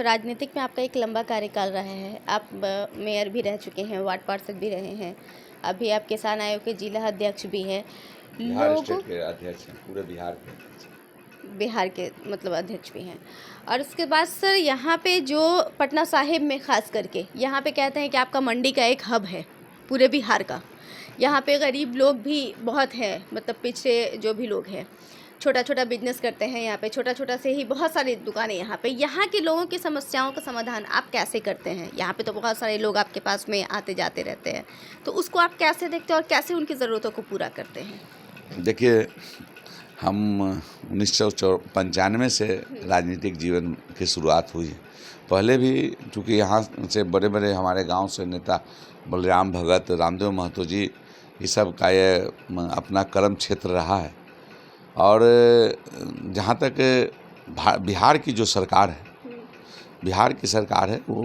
राजनीतिक में आपका एक लंबा कार्यकाल रहा है। आप मेयर भी रह चुके हैं, वार्ड पार्षद भी रहे हैं, अभी आप किसान आयोग के जिला अध्यक्ष भी हैं। बिहार लोग स्टेट के अध्यक्ष हैं, पूरे बिहार के। बिहार के मतलब अध्यक्ष भी हैं। और उसके बाद सर यहाँ पे जो पटना साहिब में ख़ास करके यहाँ पे कहते हैं कि आपका मंडी का एक हब है पूरे बिहार का। यहाँ पे गरीब लोग भी बहुत हैं, मतलब पिछड़े जो भी लोग हैं, छोटा छोटा बिजनेस करते हैं। यहाँ पे छोटा छोटा से ही बहुत सारी दुकानें। यहाँ के लोगों की समस्याओं का समाधान आप कैसे करते हैं? यहाँ पे तो बहुत सारे लोग आपके पास में आते जाते रहते हैं, तो उसको आप कैसे देखते हैं और कैसे उनकी ज़रूरतों को पूरा करते हैं? देखिए, हम 1995 से राजनीतिक जीवन की शुरुआत हुई है। पहले भी चूँकि यहाँ से बड़े बड़े हमारे गांव से नेता बलराम भगत, रामदेव महतो जी, ये सब का ये अपना कर्म क्षेत्र रहा है। और जहाँ तक बिहार की जो सरकार है, बिहार की सरकार है वो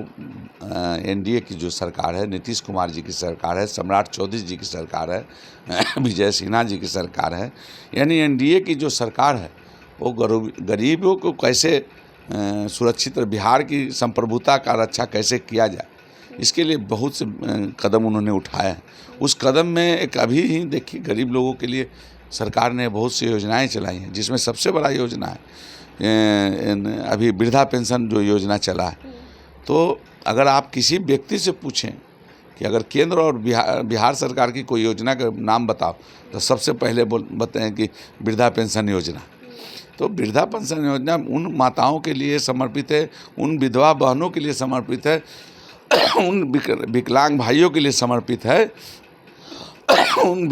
एनडीए की जो सरकार है, नीतीश कुमार जी की सरकार है, सम्राट चौधरी जी की सरकार है, विजय सिन्हा जी की सरकार है। यानी एनडीए की जो सरकार है वो गरीबों को कैसे सुरक्षित, बिहार की संप्रभुता का रक्षा कैसे किया जाए, इसके लिए बहुत से कदम उन्होंने उठाए हैं। उस कदम में एक अभी ही देखिए, गरीब लोगों के लिए सरकार ने बहुत सी योजनाएं चलाई हैं, जिसमें सबसे बड़ा योजना है अभी वृद्धा पेंशन जो योजना चला है। तो अगर आप किसी व्यक्ति से पूछें कि अगर केंद्र और बिहार सरकार की कोई योजना का नाम बताओ, तो सबसे पहले बताएं कि वृद्धा पेंशन योजना। तो वृद्धा पेंशन योजना उन माताओं के लिए समर्पित है, उन विधवा बहनों के लिए समर्पित है, उन विकलांग भाइयों के लिए समर्पित है, उन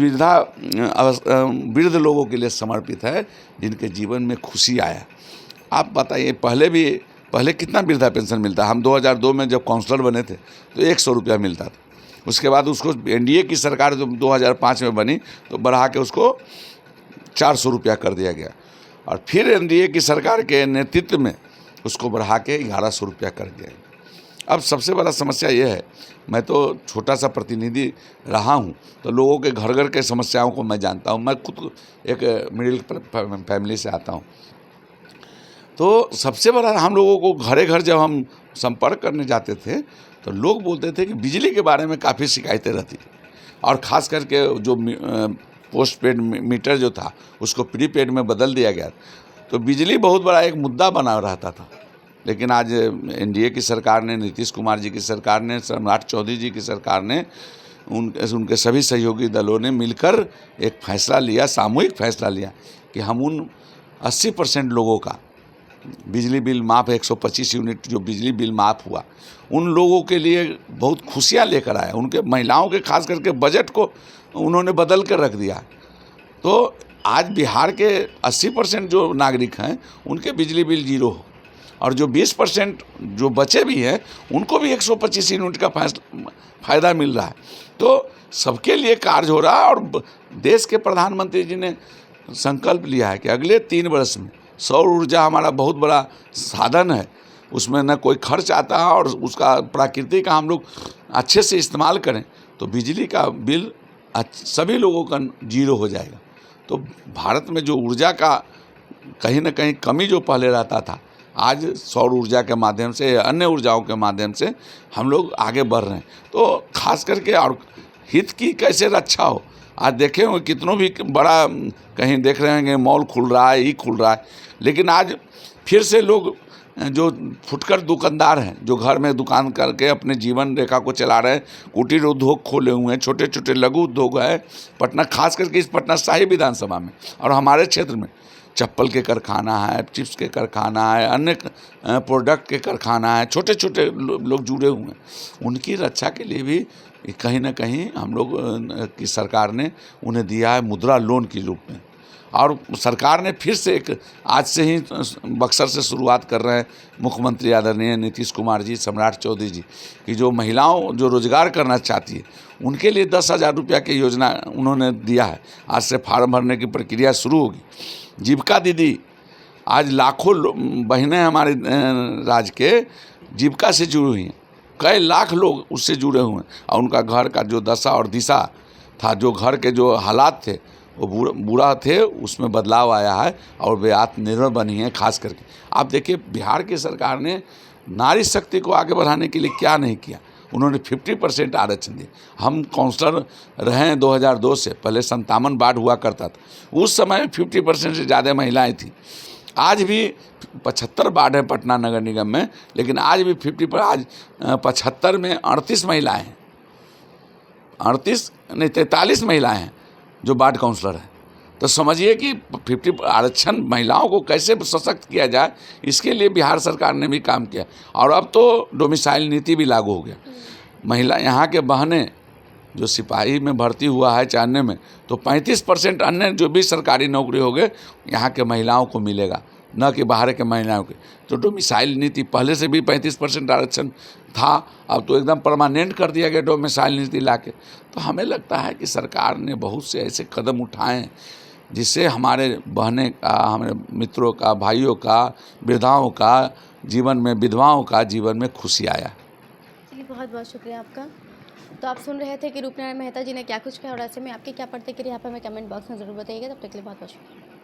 वृद्ध लोगों के लिए समर्पित है जिनके जीवन में खुशी आया। आप बताइए, पहले कितना वृद्धा पेंशन मिलता? हम 2002 में जब काउंसलर बने थे तो 100 रुपया मिलता था। उसके बाद उसको एनडीए की सरकार जो 2005 में बनी तो बढ़ा के उसको 400 रुपया कर दिया गया, और फिर एनडीए की सरकार के नेतृत्व में उसको बढ़ा के 1100 रुपया कर दिया गया। अब सबसे बड़ा समस्या ये है, मैं तो छोटा सा प्रतिनिधि रहा हूँ, तो लोगों के घर घर के समस्याओं को मैं जानता हूँ। मैं खुद एक मिडिल फैमिली से आता हूँ। तो सबसे बड़ा हम लोगों को घरे घर जब हम संपर्क करने जाते थे तो लोग बोलते थे कि बिजली के बारे में काफ़ी शिकायतें रहती थी, और ख़ास करके जो पोस्ट पेड मीटर जो था उसको प्रीपेड में बदल दिया गया, तो बिजली बहुत बड़ा एक मुद्दा बना रहता था। लेकिन आज एनडीए की सरकार ने, नीतीश कुमार जी की सरकार ने, सम्राट चौधरी जी की सरकार ने, उनके सभी सहयोगी दलों ने मिलकर एक फैसला लिया, सामूहिक फैसला लिया कि हम उन 80% लोगों का बिजली बिल माफ़, 125 यूनिट जो बिजली बिल माफ़ हुआ, उन लोगों के लिए बहुत खुशियाँ लेकर आया। उनके महिलाओं के खास करके बजट को उन्होंने बदल कर रख दिया। तो आज बिहार के 80% जो नागरिक हैं उनके बिजली बिल जीरो हो, और जो 20% जो बचे भी हैं उनको भी 125 यूनिट का फ़ायदा मिल रहा है। तो सबके लिए कार्य हो रहा है, और देश के प्रधानमंत्री जी ने संकल्प लिया है कि अगले 3 वर्ष में सौर ऊर्जा हमारा बहुत बड़ा साधन है, उसमें न कोई खर्च आता है, और उसका प्रकृति का हम लोग अच्छे से इस्तेमाल करें तो बिजली का बिल सभी लोगों का जीरो हो जाएगा। तो भारत में जो ऊर्जा का कहीं ना कहीं कमी जो पहले रहता था, आज सौर ऊर्जा के माध्यम से, अन्य ऊर्जाओं के माध्यम से हम लोग आगे बढ़ रहे हैं। तो खास करके और हित की कैसे रक्षा हो, आज देखे हो कितनों भी बड़ा कहीं देख रहे हैं मॉल खुल रहा है, खुल रहा है, लेकिन आज फिर से लोग जो फुटकर दुकानदार हैं, जो घर में दुकान करके अपने जीवन रेखा को चला रहे हैं, कुटीर उद्योग खोले हुए हैं, छोटे छोटे लघु उद्योग हैं पटना, खास करके इस पटना साहिब विधानसभा में और हमारे क्षेत्र में चप्पल के कारखाना है, चिप्स के कारखाना है, अन्य प्रोडक्ट के कारखाना है, छोटे छोटे लोग जुड़े हुए हैं। उनकी रक्षा के लिए भी कहीं ना कहीं हम लोग की सरकार ने उन्हें दिया है मुद्रा लोन के रूप में। और सरकार ने फिर से एक आज से ही बक्सर से शुरुआत कर रहे हैं मुख्यमंत्री आदरणीय नीतीश कुमार जी, सम्राट चौधरी जी, कि जो महिलाओं जो रोजगार करना चाहती है उनके लिए 10,000 रुपया की योजना उन्होंने दिया है। आज से फार्म भरने की प्रक्रिया शुरू होगी। जीविका दीदी, आज लाखों बहनें हमारे राज्य के जीविका से जुड़ी हुई हैं, कई लाख लोग उससे जुड़े हुए हैं, और उनका घर का जो दशा और दिशा था, जो घर के जो हालात थे वो बुरा थे, उसमें बदलाव आया है और वे आत्मनिर्भर बनी हैं। खास करके आप देखिए, बिहार की सरकार ने नारी शक्ति को आगे बढ़ाने के लिए क्या नहीं किया। उन्होंने 50% आरक्षण दिया। हम काउंसलर रहे हैं 2002 से, पहले 57 वार्ड हुआ करता था, उस समय 50% से ज़्यादा महिलाएं थी। आज भी 75 वार्ड है पटना नगर निगम में, लेकिन आज भी 50 पर आज 75 में 38 महिलाएं हैं, 43 महिलाएं हैं जो वार्ड काउंसलर हैं। तो समझिए कि 50 आरक्षण महिलाओं को कैसे सशक्त किया जाए, इसके लिए बिहार सरकार ने भी काम किया। और अब तो डोमिसाइल नीति भी लागू हो गया। महिला यहाँ के बहनें जो सिपाही में भर्ती हुआ है 94 में, तो 35% अन्य जो भी सरकारी नौकरी हो गए यहाँ के महिलाओं को मिलेगा, न कि बाहर के महिलाओं के। तो डोमिसाइल नीति पहले से भी 35% आरक्षण था, अब तो एकदम परमानेंट कर दिया गया डोमिसाइल नीति लाके। तो हमें लगता है कि सरकार ने बहुत से ऐसे कदम उठाए हैं जिससे हमारे बहनें का, हमारे मित्रों का, भाइयों का, वृद्धाओं का जीवन में, विधवाओं का जीवन में खुशी आया। चलिए, बहुत बहुत शुक्रिया आपका। तो आप सुन रहे थे कि रूपनारायण मेहता जी ने क्या कुछ कहा, और ऐसे में आपकी क्या प्रतिक्रिया यहाँ पर हमें कमेंट बॉक्स में ज़रूर बताइएगा। तब तक के लिए बहुत बहुत शुक्रिया।